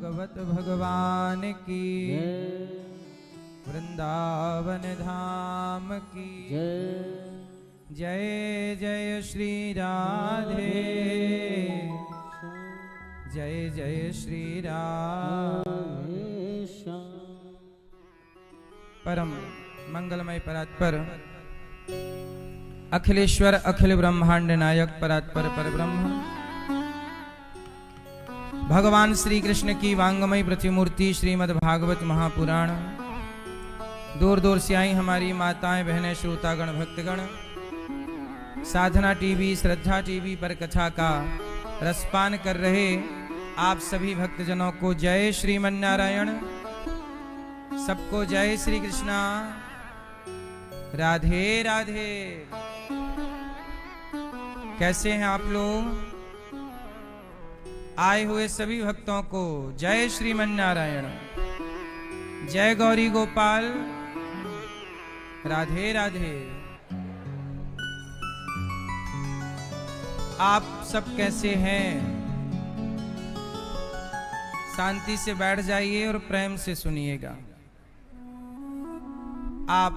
भागवत भगवान की, वृंदावन धाम की जय जय श्री राधे, जय जय श्री राधे। परम मंगलमय परात्पर अखिलेश्वर अखिल ब्रह्मांड नायक परात्पर परब्रह्म भगवान श्री कृष्ण की वांगमय प्रतिमूर्ति श्रीमद् भागवत महापुराण, दूर दूर से आई हमारी माताएं बहनें श्रोतागण भक्तगण, साधना टीवी श्रद्धा टीवी पर कथा का रसपान कर रहे आप सभी भक्तजनों को जय श्रीमन्नारायण, सबको जय श्री कृष्णा, राधे राधे। कैसे हैं आप लोग? आए हुए सभी भक्तों को जय श्रीमन्नारायण, जय गौरी गोपाल, राधे राधे। आप सब कैसे हैं? शांति से बैठ जाइए और प्रेम से सुनिएगा। आप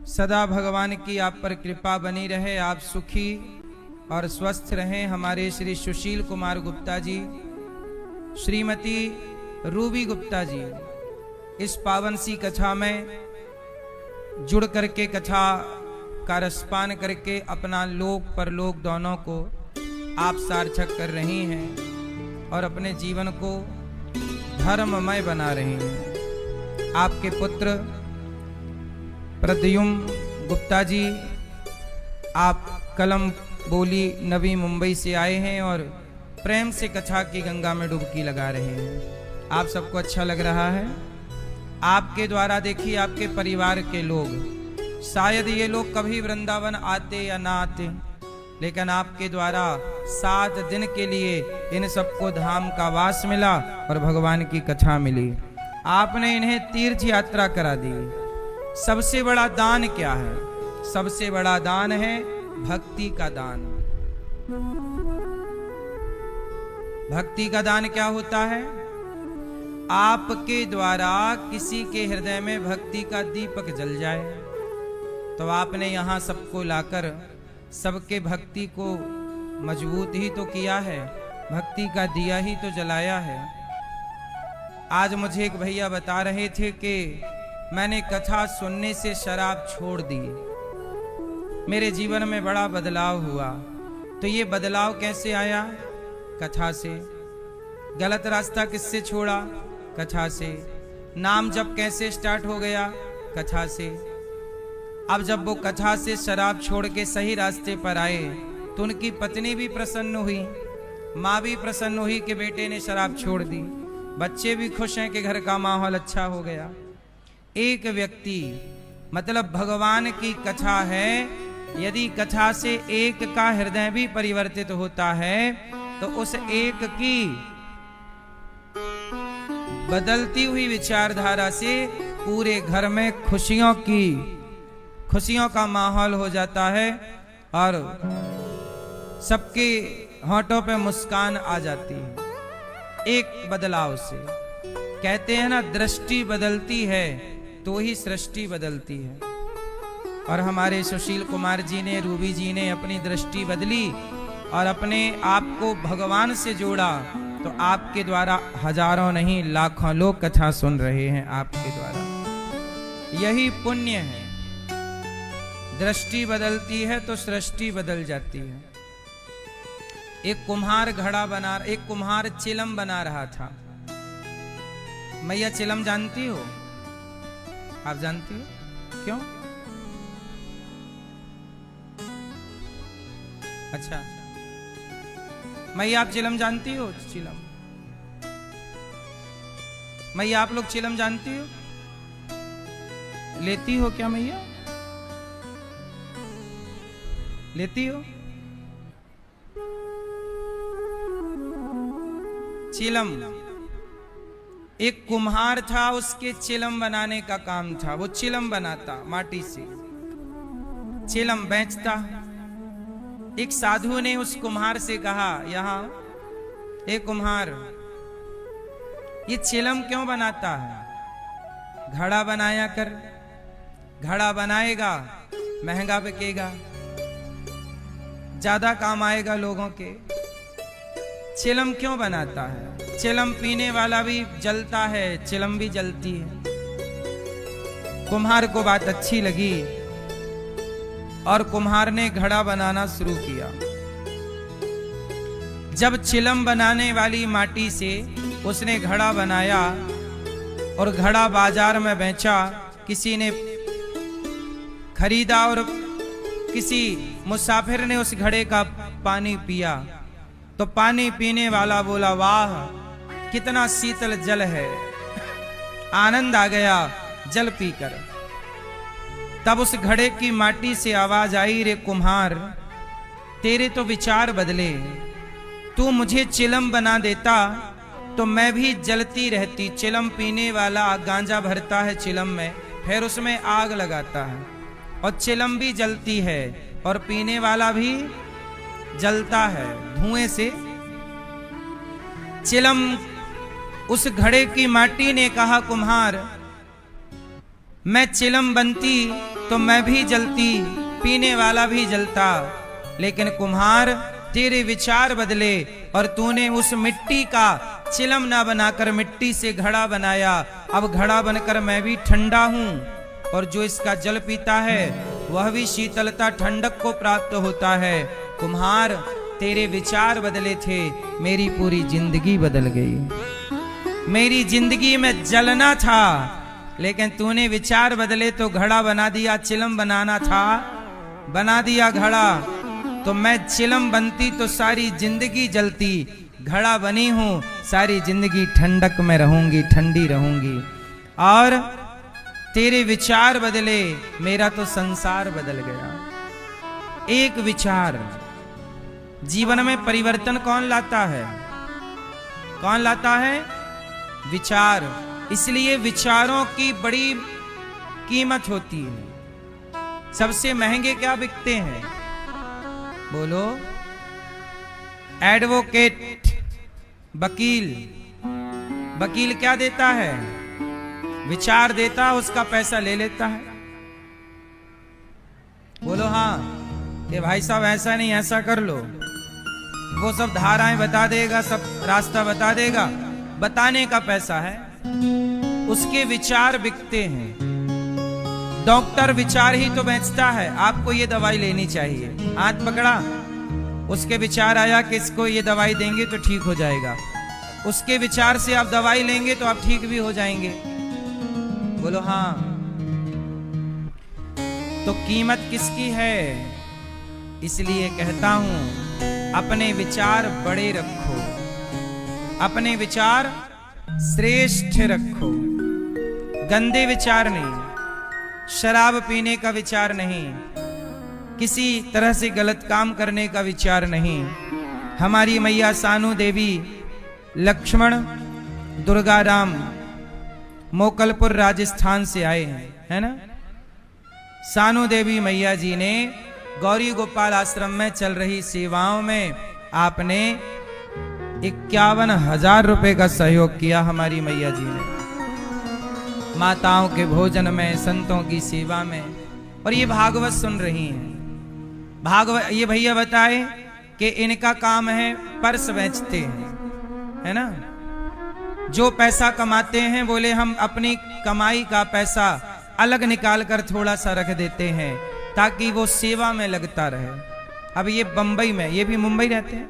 सदा भगवान की आप पर कृपा बनी रहे, आप सुखी और स्वस्थ रहें। हमारे श्री सुशील कुमार गुप्ता जी, श्रीमती रूबी गुप्ता जी इस पावन सी कथा में जुड़ करके कथा का रसपान करके अपना लोक परलोक दोनों को आप सार्थक कर रही हैं और अपने जीवन को धर्ममय बना रही हैं। आपके पुत्र प्रद्युम गुप्ता जी, आप कलम बोली नवी मुंबई से आए हैं और प्रेम से कथा की गंगा में डुबकी लगा रहे हैं। आप सबको अच्छा लग रहा है? आपके द्वारा देखिए आपके परिवार के लोग, शायद ये लोग कभी वृंदावन आते या ना आते, लेकिन आपके द्वारा 7 दिन के लिए इन सबको धाम का वास मिला और भगवान की कथा मिली। आपने इन्हें तीर्थ यात्रा करा दी। सबसे बड़ा दान क्या है? सबसे बड़ा दान है भक्ति का दान। भक्ति का दान क्या होता है? आपके द्वारा किसी के हृदय में भक्ति का दीपक जल जाए, तो आपने यहां सबको लाकर सबके भक्ति को मजबूत ही तो किया है, भक्ति का दिया ही तो जलाया है। आज मुझे एक भैया बता रहे थे कि मैंने कथा सुनने से शराब छोड़ दी, मेरे जीवन में बड़ा बदलाव हुआ। तो ये बदलाव कैसे आया? कथा से। गलत रास्ता किससे छोड़ा? कथा से। नाम जब कैसे स्टार्ट हो गया? कथा से। अब जब वो कथा से शराब छोड़ के सही रास्ते पर आए तो उनकी पत्नी भी प्रसन्न हुई, माँ भी प्रसन्न हुई कि बेटे ने शराब छोड़ दी, बच्चे भी खुश हैं कि घर का माहौल अच्छा हो गया। एक व्यक्ति, मतलब भगवान की कथा है, यदि कथा से एक का हृदय भी परिवर्तित होता है तो उस एक की बदलती हुई विचारधारा से पूरे घर में खुशियों का माहौल हो जाता है और सबके होठों पे मुस्कान आ जाती है एक बदलाव से। कहते हैं ना, दृष्टि बदलती है तो ही सृष्टि बदलती है। और हमारे सुशील कुमार जी ने, रूबी जी ने अपनी दृष्टि बदली और अपने आप को भगवान से जोड़ा, तो आपके द्वारा हजारों नहीं लाखों लोग कथा सुन रहे हैं आपके द्वारा। यही पुण्य है। दृष्टि बदलती है तो सृष्टि बदल जाती है। एक कुम्हार चिलम बना रहा था। मैया चिलम जानती हो? आप जानती हो? क्यों? अच्छा, मैया आप चिलम जानती हो? चिलम मैया आप लोग चिलम जानती हो? लेती हो क्या मैया? लेती हो? चिलम, एक कुम्हार था, उसके चिलम बनाने का काम था। वो चिलम बनाता माटी से, चिलम बेचता। एक साधु ने उस कुम्हार से कहा, यहाँ ए कुम्हार, ये चिलम क्यों बनाता है? घड़ा बनाया कर। घड़ा बनाएगा, महंगा बिकेगा, ज्यादा काम आएगा लोगों के। चिलम क्यों बनाता है? चिलम पीने वाला भी जलता है, चिलम भी जलती है। कुम्हार को बात अच्छी लगी और कुम्हार ने घड़ा बनाना शुरू किया। जब चिलम बनाने वाली माटी से उसने घड़ा बनाया और घड़ा बाजार में बेचा, किसी ने खरीदा और किसी मुसाफिर ने उस घड़े का पानी पिया, तो पानी पीने वाला बोला, वाह कितना शीतल जल है, आनंद आ गया जल पीकर। तब उस घड़े की माटी से आवाज आई, रे कुम्हार, तेरे तो विचार बदले। तू मुझे चिलम बना देता तो मैं भी जलती रहती। चिलम पीने वाला गांजा भरता है चिलम में, फिर उसमें आग लगाता है और चिलम भी जलती है और पीने वाला भी जलता है धुएं से। चिलम, उस घड़े की माटी ने कहा, कुम्हार, मैं चिलम बनती तो मैं भी जलती, पीने वाला भी जलता, लेकिन कुम्हार तेरे विचार बदले और तूने उस मिट्टी का चिलम ना बनाकर मिट्टी से घड़ा बनाया। अब घड़ा बनकर मैं भी ठंडा हूं और जो इसका जल पीता है वह भी शीतलता ठंडक को प्राप्त होता है। कुम्हार, तेरे विचार बदले थे, मेरी पूरी जिंदगी बदल गई। मेरी जिंदगी में जलना था, लेकिन तूने विचार बदले तो घड़ा बना दिया। चिलम बनाना था, बना दिया घड़ा। तो मैं चिलम बनती तो सारी जिंदगी जलती, घड़ा बनी हूं, सारी जिंदगी ठंडक में रहूंगी, ठंडी रहूंगी। और तेरे विचार बदले, मेरा तो संसार बदल गया। एक विचार, जीवन में परिवर्तन कौन लाता है? कौन लाता है? विचार। इसलिए विचारों की बड़ी कीमत होती है। सबसे महंगे क्या बिकते हैं? बोलो। एडवोकेट, वकील। वकील क्या देता है? विचार देता, उसका पैसा ले लेता है। बोलो हाँ, ये भाई साहब ऐसा नहीं, ऐसा कर लो। वो सब धाराएं बता देगा, सब रास्ता बता देगा, बताने का पैसा है। उसके विचार बिकते हैं। डॉक्टर विचार ही तो बेचता है, आपको ये दवाई लेनी चाहिए, हाथ पकड़ा, उसके विचार आया कि इसको ये दवाई देंगे तो ठीक हो जाएगा। उसके विचार से आप दवाई लेंगे तो आप ठीक भी हो जाएंगे। बोलो हाँ। तो कीमत किसकी है? इसलिए कहता हूं, अपने विचार बड़े रखो, अपने विचार श्रेष्ठ रखो। गंदे विचार नहीं, शराब पीने का विचार नहीं, किसी तरह से गलत काम करने का विचार नहीं। हमारी मैया सानू देवी, लक्ष्मण, दुर्गा राम मोकलपुर राजस्थान से आए हैं, है ना। सानू देवी मैया जी ने गौरी गोपाल आश्रम में चल रही सेवाओं में आपने 51,000 रुपए का सहयोग किया हमारी मैया जी ने, माताओं के भोजन में, संतों की सेवा में। और ये भागवत सुन रही हैं। भागवत, ये भैया बताए कि इनका काम है पर्स बेचते हैं, है ना। जो पैसा कमाते हैं, बोले हम अपनी कमाई का पैसा अलग निकाल कर थोड़ा सा रख देते हैं ताकि वो सेवा में लगता रहे। अब ये बंबई में, ये भी मुंबई रहते हैं,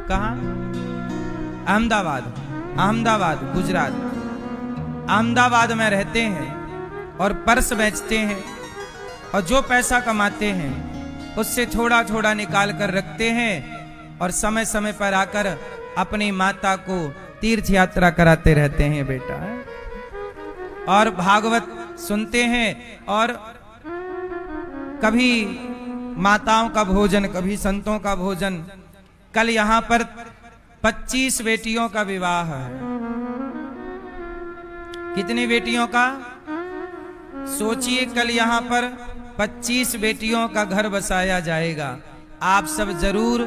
कहाँ? अहमदाबाद, अहमदाबाद गुजरात, अहमदाबाद में रहते हैं और पर्स बेचते हैं। और जो पैसा कमाते हैं उससे थोड़ा थोड़ा निकाल कर रखते हैं और समय समय पर आकर अपनी माता को तीर्थ यात्रा कराते रहते हैं बेटा। और भागवत सुनते हैं और कभी माताओं का भोजन, कभी संतों का भोजन। कल यहां पर 25 बेटियों का विवाह है। कितनी बेटियों का? सोचिए, कल यहां पर 25 बेटियों का घर बसाया जाएगा। आप सब जरूर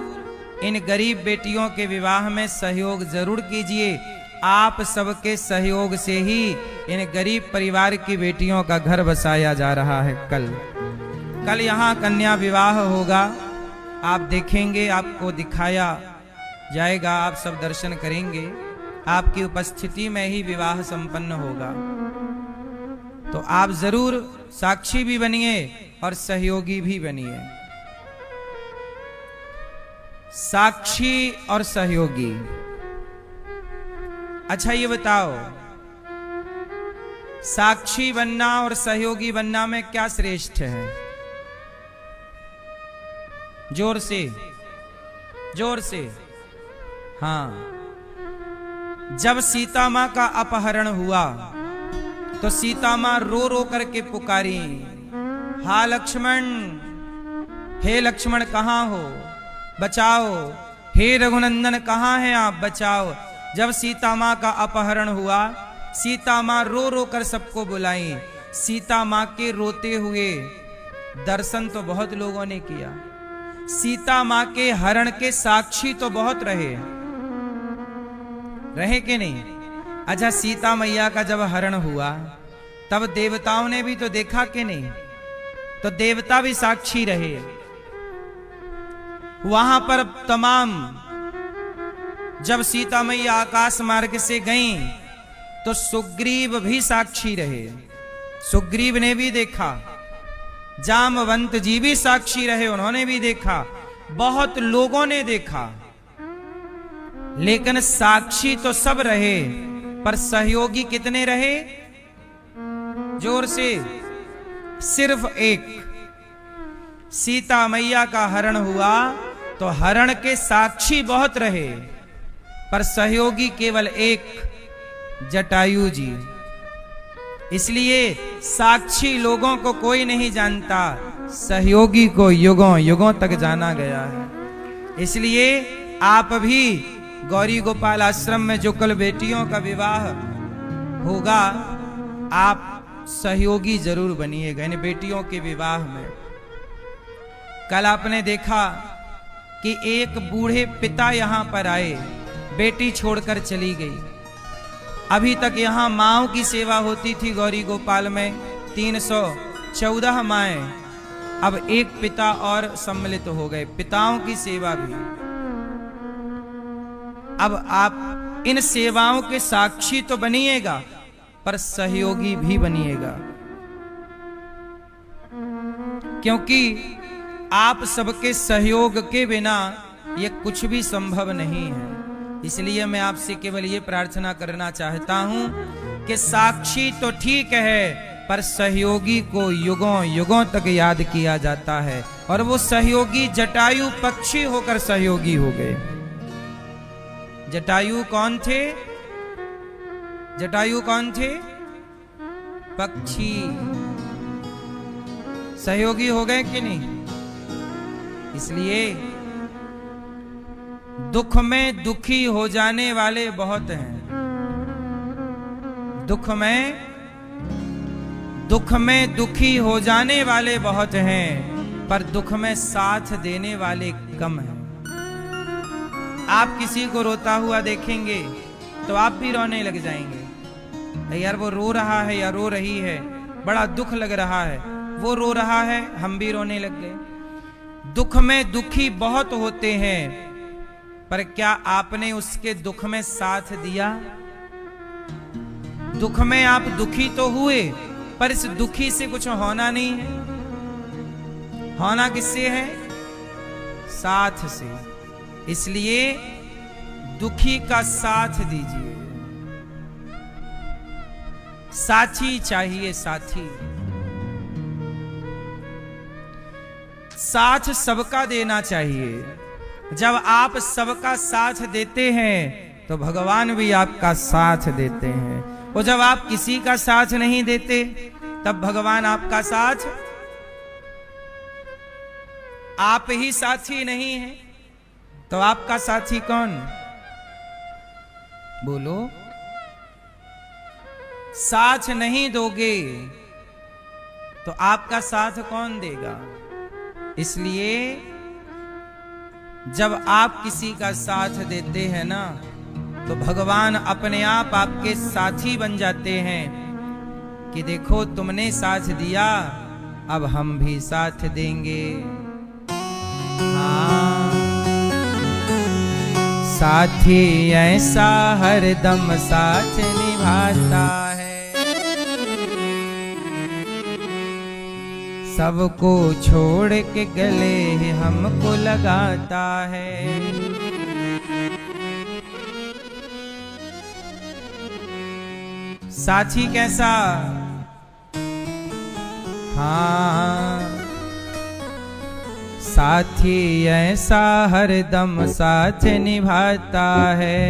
इन गरीब बेटियों के विवाह में सहयोग जरूर कीजिए। आप सबके सहयोग से ही इन गरीब परिवार की बेटियों का घर बसाया जा रहा है। कल यहाँ कन्या विवाह होगा, आप देखेंगे, आपको दिखाया जाएगा, आप सब दर्शन करेंगे। आपकी उपस्थिति में ही विवाह संपन्न होगा। तो आप जरूर साक्षी भी बनिए और सहयोगी भी बनिए। साक्षी और सहयोगी। अच्छा ये बताओ, साक्षी बनना और सहयोगी बनना में क्या श्रेष्ठ है? जोर से, जोर से। हाँ, जब सीता मां का अपहरण हुआ तो सीता मां रो रो करके पुकारी, हा लक्ष्मण, हे लक्ष्मण कहां हो, बचाओ, हे रघुनंदन कहां हैं आप, बचाओ। जब सीता मां का अपहरण हुआ, सीता मां रो रो कर सबको बुलाई। सीता मां के रोते हुए दर्शन तो बहुत लोगों ने किया, सीता मां के हरण के साक्षी तो बहुत रहे कि नहीं? अच्छा, सीता मैया का जब हरण हुआ तब देवताओं ने भी तो देखा कि नहीं? तो देवता भी साक्षी रहे। वहां पर तमाम, जब सीता मैया आकाश मार्ग से गईं तो सुग्रीव भी साक्षी रहे। सुग्रीव ने भी देखा, जामवंत जी भी साक्षी रहे, उन्होंने भी देखा, बहुत लोगों ने देखा। लेकिन साक्षी तो सब रहे, पर सहयोगी कितने रहे? जोर से। सिर्फ एक। सीता मैया का हरण हुआ तो हरण के साक्षी बहुत रहे, पर सहयोगी केवल एक, जटायु जी। इसलिए साक्षी लोगों को कोई नहीं जानता, सहयोगी को युगों युगों तक जाना गया है। इसलिए आप भी गौरी गोपाल आश्रम में जो कल बेटियों का विवाह होगा, आप सहयोगी जरूर बनिएगा इन बेटियों के विवाह में। कल आपने देखा कि एक बूढ़े पिता यहां पर आए, बेटी छोड़कर चली गई। अभी तक यहां माओं की सेवा होती थी गौरी गोपाल में, 314 माएं। अब एक पिता और सम्मिलित हो गए, पिताओं की सेवा भी। अब आप इन सेवाओं के साक्षी तो बनिएगा, पर सहयोगी भी बनिएगा, क्योंकि आप सबके सहयोग के बिना ये कुछ भी संभव नहीं है। इसलिए मैं आपसे केवल ये प्रार्थना करना चाहता हूं कि साक्षी तो ठीक है, पर सहयोगी को युगों युगों तक याद किया जाता है। और वो सहयोगी जटायु पक्षी होकर सहयोगी हो गए। जटायु कौन थे? जटायु कौन थे? पक्षी। सहयोगी हो गए कि नहीं? इसलिए दुख में दुखी हो जाने वाले बहुत हैं। दुख में दुखी हो जाने वाले बहुत हैं, पर दुख में साथ देने वाले कम हैं। आप किसी को रोता हुआ देखेंगे तो आप भी रोने लग जाएंगे। यार वो रो रहा है या रो रही है, बड़ा दुख लग रहा है, वो रो रहा है, हम भी रोने लग गए। दुख में दुखी बहुत होते हैं, पर क्या आपने उसके दुख में साथ दिया? दुख में आप दुखी तो हुए, पर इस दुखी से कुछ होना नहीं है। होना किससे है? साथ से। इसलिए दुखी का साथ दीजिए। साथी चाहिए, साथी। साथ सबका देना चाहिए। जब आप सबका साथ देते हैं तो भगवान भी आपका साथ देते हैं। और जब आप किसी का साथ नहीं देते, तब भगवान आपका साथ, आप ही साथी नहीं है तो आपका साथी कौन? बोलो। साथ नहीं दोगे तो आपका साथ कौन देगा? इसलिए जब आप किसी का साथ देते हैं ना, तो भगवान अपने आप आपके साथी बन जाते हैं कि देखो तुमने साथ दिया, अब हम भी साथ देंगे। हाँ, साथी ऐसा हरदम साथ निभाता है, सबको छोड़ के गले हमको लगाता है। साथी कैसा? हाँ, साथी ऐसा हरदम साथ निभाता है।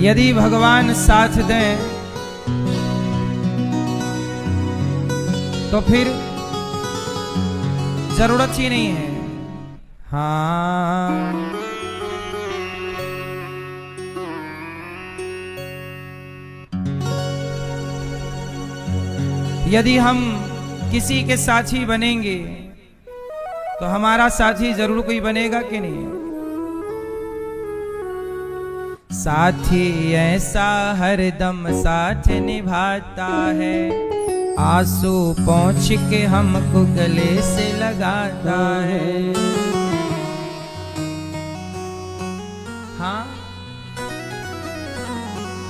यदि भगवान साथ दें तो फिर जरूरत ही नहीं है। हाँ, यदि हम किसी के साथी बनेंगे तो हमारा साथी जरूर कोई बनेगा कि नहीं? साथी ऐसा हरदम साथ निभाता है, आंसू पोंछ के हमको गले से लगाता है। हाँ,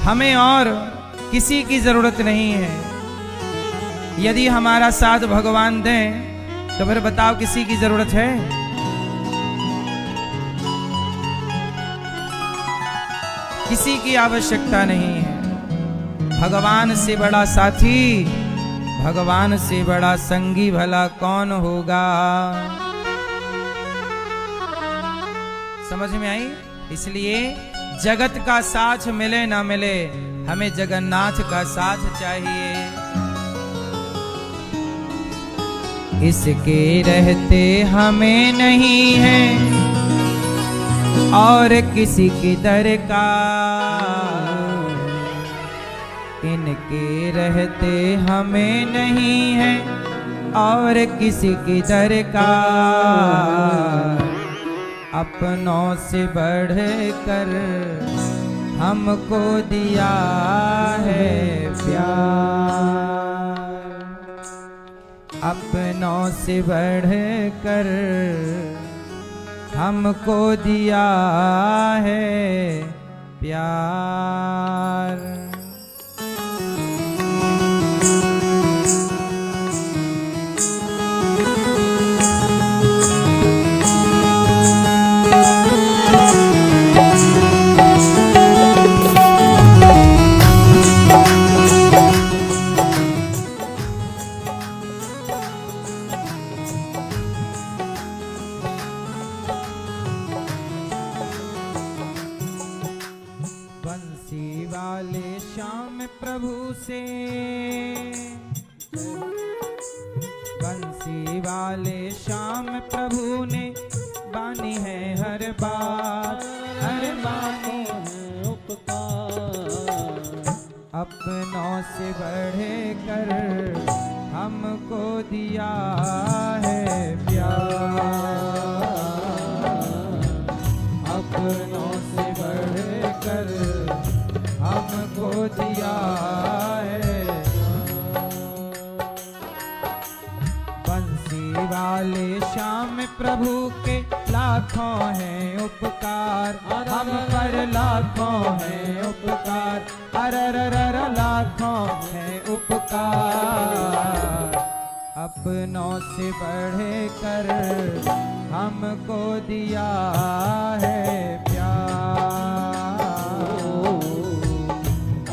हमें और किसी की जरूरत नहीं है। यदि हमारा साथ भगवान दें तो फिर बताओ किसी की जरूरत है? किसी की आवश्यकता नहीं है। भगवान से बड़ा साथी, भगवान से बड़ा संगी भला कौन होगा? समझ में आई? इसलिए जगत का साथ मिले ना मिले, हमें जगन्नाथ का साथ चाहिए। इसके रहते हमें नहीं है और किसी की दरकार, इनके रहते हमें नहीं है और किसी की दरकार। अपनों से बढ़कर हमको दिया है प्यार, अपनों से बढ़कर हमको दिया है प्यार। बंसी वाले श्याम प्रभु से, बंसी वाले श्याम प्रभु ने बानी है हर बात, हर बानी है उपकार। अपनों से बढ़कर हमको दिया है प्यार, अपनों से बढ़कर हमको दिया है। बंसी वाले श्याम प्रभु के लाखों हैं उपकार, हम पर लाखों हैं उपकार, अरररर लाखों हैं उपकार। अपनों से बढ़कर हमको दिया है प्यार,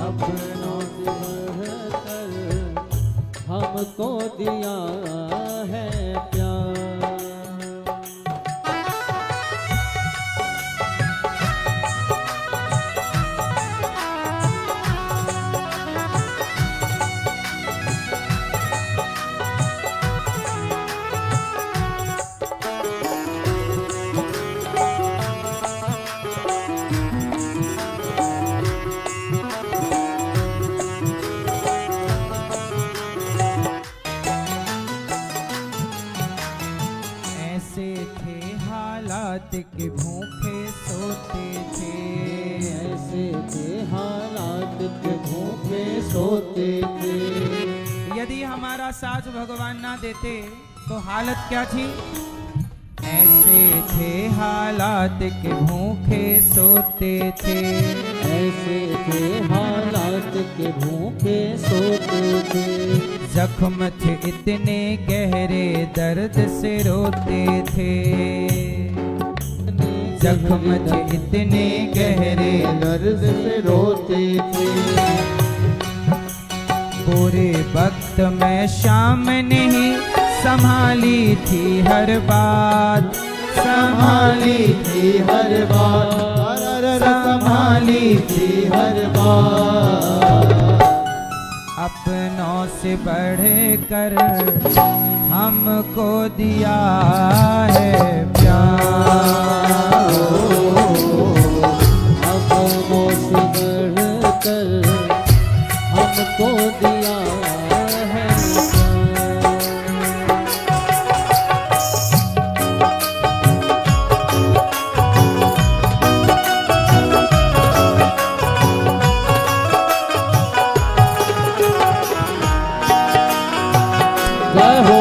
अपनों से बढ़कर हमको दिया है प्यार। हालात के भूखे सोते थे। ऐसे थे हालात के भूखे सोते थे। यदि हमारा साथ भगवान ना देते तो हालत क्या थी? ऐसे थे हालात के भूखे सोते थे। ऐसे थे हालात के भूखे सोते थे। जख्म थे इतने गहरे दर्द से रोते थे। जख्म थे इतने गहरे दर्द से रोते थे। बुरे वक्त में शाम ने ही संभाली थी हर बात। संभाली थी हर बात। संभाली थी हर बात। अपनों से बढ़ कर हमको दिया है प्यार। अपनों से बढ़ कर हमको दिया है जय हो।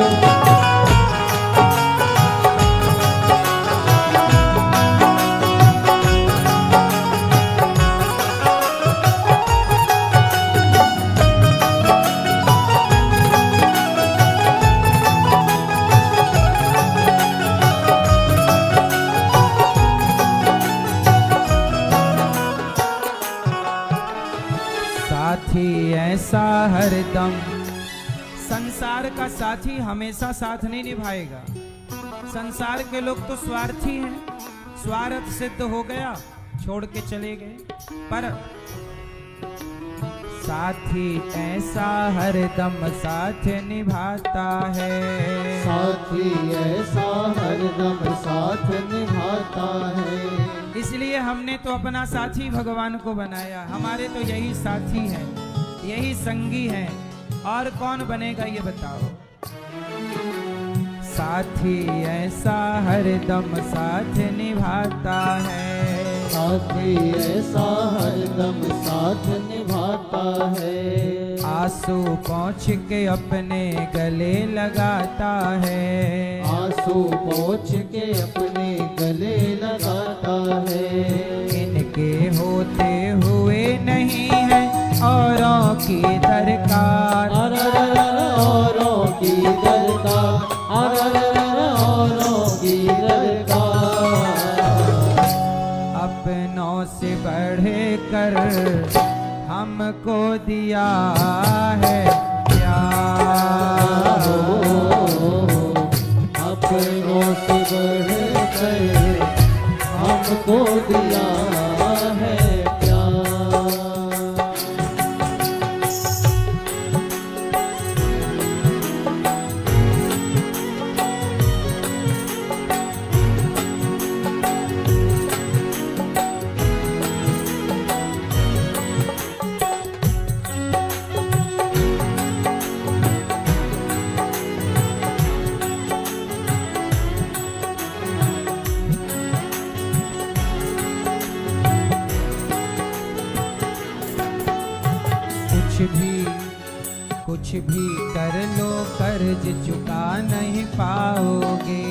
साथी ऐसा हरदम, संसार का साथी हमेशा साथ नहीं निभाएगा। संसार के लोग तो स्वार्थी हैं, स्वार्थ सिद्ध हो गया छोड़ के चले गए। पर साथी ऐसा हरदम साथ निभाता है। साथी ऐसा हरदम साथ निभाता है। इसलिए हमने तो अपना साथी भगवान को बनाया। हमारे तो यही साथी हैं, यही संगी हैं, और कौन बनेगा ये बताओ। साथी ऐसा हरदम साथ निभाता है। साथी ऐसा हरदम साथ निभाता है। आंसू पोंछ के अपने गले लगाता है। आंसू पोंछ के अपने गले लगाता है। इनके होते हुए नहीं है औरों की दरकार। औरों की दरकार। औरों की दरकार। अपनों से बढ़ कर हमको दिया है प्यार। अपनों से बढ़ कर हमको दिया है प्यार। कुछ भी कर लो कर्ज चुका नहीं पाओगे।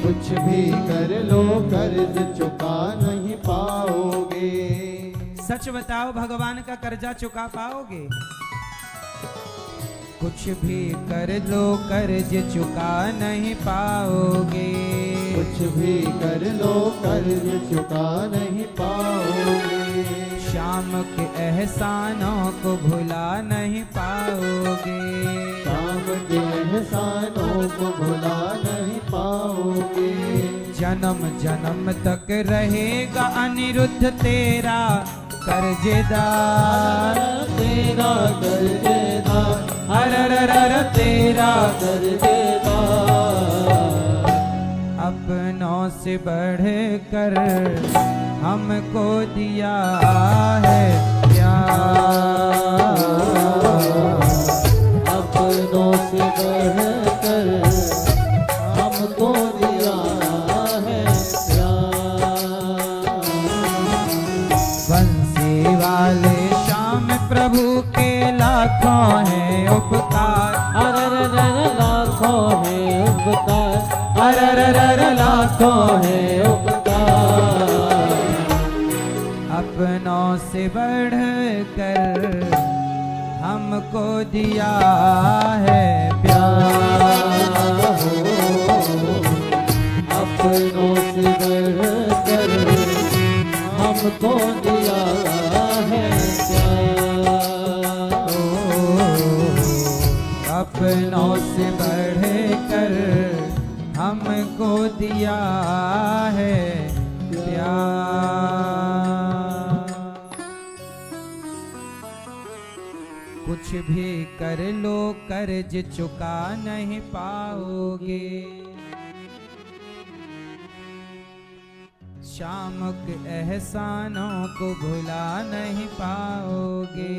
कुछ भी कर लो कर्ज चुका नहीं पाओगे। सच बताओ, भगवान का कर्जा चुका पाओगे? कुछ भी कर लो कर्ज चुका नहीं पाओगे। कुछ भी कर लो कर्ज चुका नहीं पाओगे। शाम के एहसानों को भुला नहीं पाओगे। शाम के एहसानों को भुला नहीं पाओगे। जन्म जन्म तक रहेगा अनिरुद्ध तेरा कर्जदार। तेरा कर्जदार। अरररर तेरा कर्जदार। अपनों से बढ़ कर हमको दिया है प्यार। अपनों से बढ़ कर हमको दिया है प्यार। लाखों है उपकार, अरररर लाखों है उपकार। अपनों से बढ़कर हमको दिया है प्यार हो, अपनों से बढ़कर हमको दिया है प्यार। अपनों से बढ़कर हमको दिया है प्यार। कुछ भी कर लो कर्ज चुका नहीं पाओगे, शाम के एहसानों को भुला नहीं पाओगे।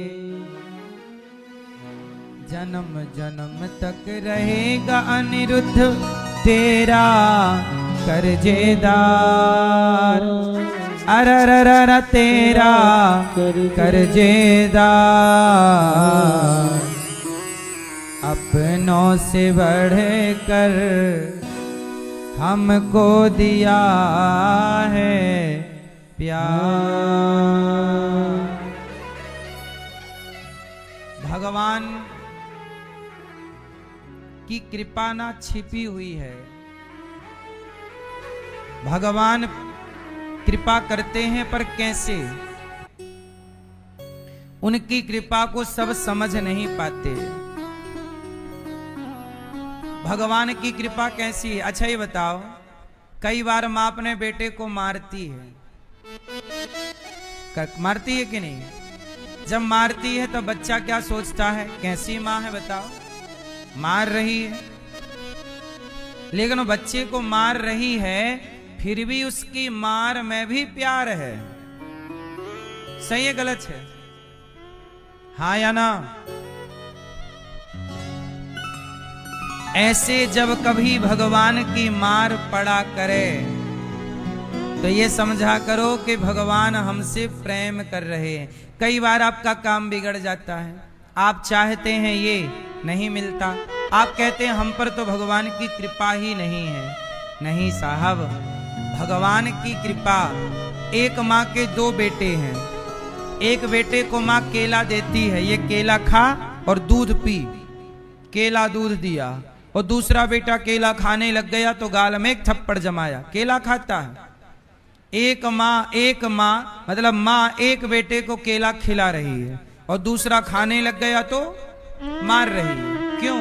जन्म जन्म तक रहेगा अनिरुद्ध तेरा कर्जेदार, अरररर तेरा कर्जेदार। अपनों से बढ़कर हमको दिया है प्यार। भगवान की कृपा ना छिपी हुई है। भगवान कृपा करते हैं पर कैसे? उनकी कृपा को सब समझ नहीं पाते। भगवान की कृपा कैसी है? अच्छा ये बताओ, कई बार माँ अपने बेटे को मारती है, मारती है कि नहीं? जब मारती है तो बच्चा क्या सोचता है? कैसी माँ है बताओ, मार रही है। लेकिन बच्चे को मार रही है फिर भी उसकी मार में भी प्यार है। सही है गलत है? हाँ या ना? ऐसे जब कभी भगवान की मार पड़ा करे तो ये समझा करो कि भगवान हमसे प्रेम कर रहे हैं। कई बार आपका काम बिगड़ जाता है, आप चाहते हैं ये नहीं मिलता, आप कहते हैं हम पर तो भगवान की कृपा ही नहीं है। नहीं साहब, भगवान की कृपा, एक माँ के दो बेटे हैं, एक बेटे को माँ केला देती है, ये केला खा और दूध पी, केला दूध दिया, और दूसरा बेटा केला खाने लग गया तो गाल में एक थप्पड़ जमाया, केला खाता है। एक माँ मतलब माँ एक बेटे को केला खिला रही है और दूसरा खाने लग गया तो मार रही है। क्यों?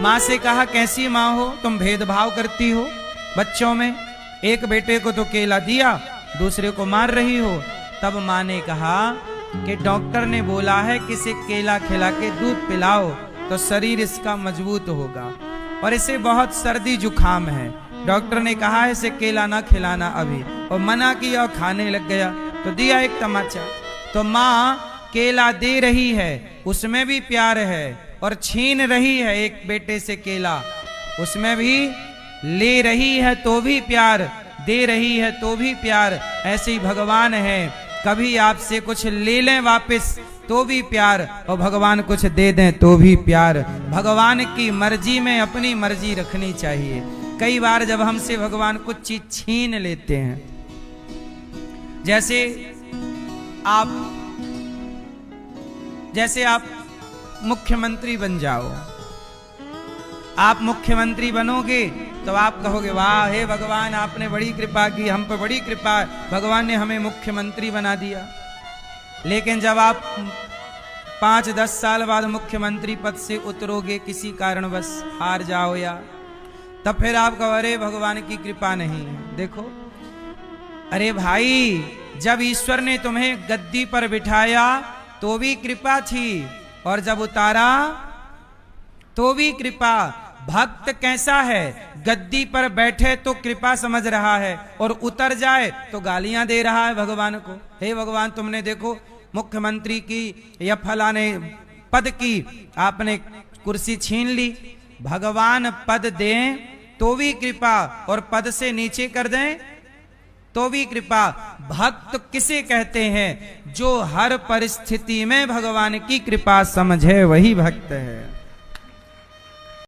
माँ से कहा कैसी माँ हो तुम, भेदभाव करती हो बच्चों में, एक बेटे को तो केला दिया दूसरे को मार रही हो। तब माँ ने कहा कि डॉक्टर ने बोला है कि इसे केला खिला के दूध पिलाओ तो शरीर इसका मजबूत होगा, और इसे बहुत सर्दी जुखाम है। डॉक्टर ने कहा है इसे केला ना खिलाना अभी, और मना किया और खाने लग गया तो दिया एक तमाचा। तो माँ केला दे रही है उसमें भी प्यार है, और छीन रही है एक बेटे से केला उसमें भी, ले रही है तो भी प्यार, दे रही है तो भी प्यार। ऐसे ही भगवान है, कभी आपसे कुछ ले लें वापस तो भी प्यार, और भगवान कुछ दे दें तो भी प्यार। भगवान की मर्जी में अपनी मर्जी रखनी चाहिए। कई बार जब हमसे भगवान कुछ चीज छीन लेते हैं, जैसे आप मुख्यमंत्री बन जाओ, आप मुख्यमंत्री बनोगे तो आप कहोगे वाह हे भगवान आपने बड़ी कृपा की, हम पर बड़ी कृपा, भगवान ने हमें मुख्यमंत्री बना दिया। लेकिन जब आप 5-10 साल बाद मुख्यमंत्री पद से उतरोगे, किसी कारणवश हार जाओ या, तब फिर आप कहो अरे भगवान की कृपा नहीं है। देखो अरे भाई, जब ईश्वर ने तुम्हें गद्दी पर बिठाया तो भी कृपा थी, और जब उतारा तो भी कृपा। भक्त कैसा है? गद्दी पर बैठे तो कृपा समझ रहा है, और उतर जाए तो गालियां दे रहा है भगवान को। हे भगवान तुमने देखो मुख्यमंत्री की या फलाने पद की आपने कुर्सी छीन ली। भगवान पद दें तो भी कृपा, और पद से नीचे कर दें तो भी कृपा। भक्त किसे कहते हैं? जो हर परिस्थिति में भगवान की कृपा समझे वही भक्त है।